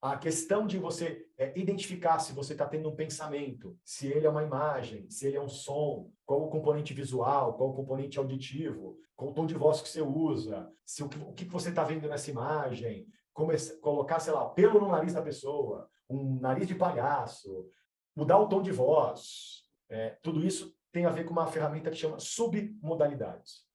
A questão de você identificar se você está tendo um pensamento, se ele é uma imagem, se ele é um som, qual o componente visual, qual o componente auditivo, qual o tom de voz que você usa, se o que você está vendo nessa imagem, colocar, sei lá, pelo no nariz da pessoa, um nariz de palhaço, mudar o tom de voz. Tudo isso tem a ver com uma ferramenta que chama submodalidades.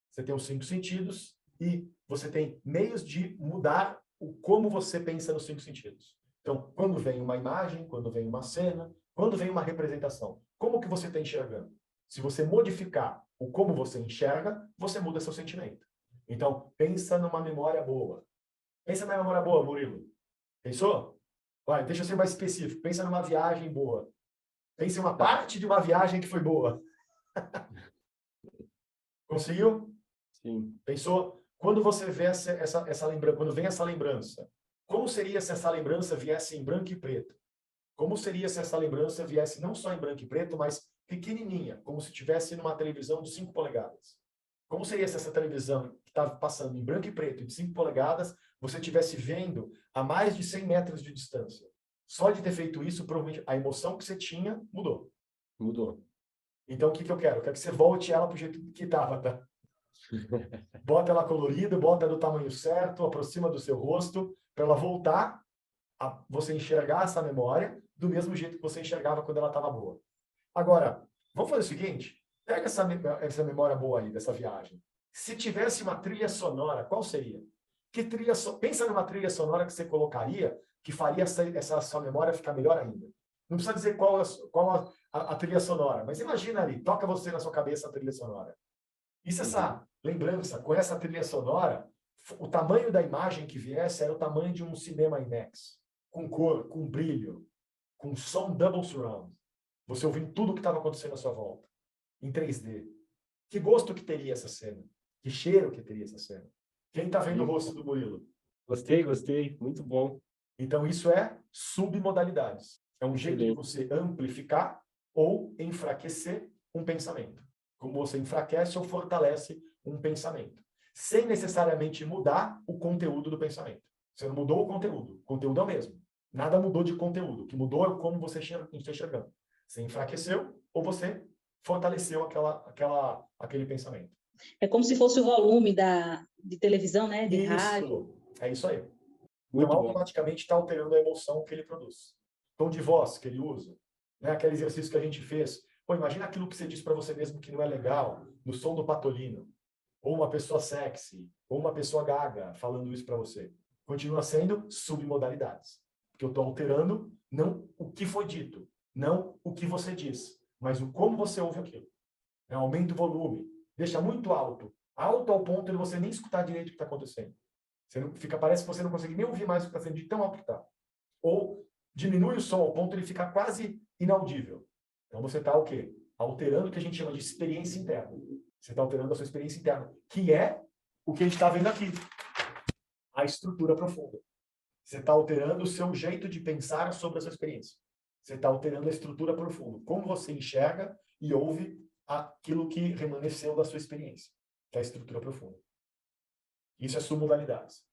Você tem os 5 sentidos e você tem meios de mudar o como você pensa nos 5 sentidos. Então, quando vem uma imagem, quando vem uma cena, quando vem uma representação, como que você está enxergando? Se você modificar o como você enxerga, você muda seu sentimento. Então, pensa numa memória boa. Pensa numa memória boa, Murilo. Pensou? Vai, deixa eu ser mais específico. Pensa numa viagem boa. Pensa em uma parte de uma viagem que foi boa. Conseguiu? Sim. Pensou? Quando você vê essa lembrança, quando vem essa lembrança, como seria se essa lembrança viesse em branco e preto? Como seria se essa lembrança viesse não só em branco e preto, mas pequenininha, como se estivesse numa televisão de 5 polegadas? Como seria se essa televisão que estava passando em branco e preto de 5 polegadas, você estivesse vendo a mais de 100 metros de distância? Só de ter feito isso, provavelmente a emoção que você tinha mudou. Mudou. Então, o que eu quero? Eu quero que você volte ela para o jeito que estava, tá? Bota ela colorida, bota do tamanho certo, aproxima do seu rosto, para ela voltar a você enxergar essa memória do mesmo jeito que você enxergava quando ela estava boa. Agora, vamos fazer o seguinte, pega essa memória boa aí, dessa viagem. Se tivesse uma trilha sonora, qual seria? Pensa numa trilha sonora que você colocaria que faria essa sua memória ficar melhor ainda. Não precisa dizer qual a trilha sonora, mas imagina ali, toca você na sua cabeça a trilha sonora. E se essa lembrança, com essa trilha sonora, o tamanho da imagem que viesse era o tamanho de um cinema IMAX, com cor, com brilho, com som double surround. Você ouvindo tudo o que estava acontecendo à sua volta, em 3D. Que gosto que teria essa cena? Que cheiro que teria essa cena? Quem está vendo o rosto do Murilo? Gostei. Muito bom. Então, isso é submodalidades. É um jeito de Excelente. você amplificar ou enfraquecer um pensamento. Como você enfraquece ou fortalece um pensamento. Sem necessariamente mudar o conteúdo do pensamento. Você não mudou o conteúdo é o mesmo. Nada mudou de conteúdo. O que mudou é como você está enxergando. Você enfraqueceu ou você fortaleceu aquele pensamento. É como se fosse o volume de televisão, né? De rádio. É isso aí. Muito Então, bom. automaticamente está alterando a emoção que ele produz. Tom de voz que ele usa. Né? Aquele exercício que a gente fez. Pô, imagina aquilo que você diz para você mesmo que não é legal, no som do Patolino. Ou uma pessoa sexy, ou uma pessoa gaga falando isso para você. Continua sendo submodalidades. Porque eu estou alterando não o que foi dito, não o que você diz, mas o como você ouve aquilo. Aumenta o volume, deixa muito alto. Alto ao ponto de você nem escutar direito o que está acontecendo. Parece que você não consegue nem ouvir mais o que está sendo de tão alto que está. Ou diminui o som ao ponto de ficar quase inaudível. Então você está o quê? Alterando o que a gente chama de experiência interna. Você está alterando a sua experiência interna, que é o que a gente está vendo aqui. A estrutura profunda. Você está alterando o seu jeito de pensar sobre a sua experiência. Você está alterando a estrutura profunda. Como você enxerga e ouve aquilo que remanesceu da sua experiência, que é a estrutura profunda. Isso é submodalidades.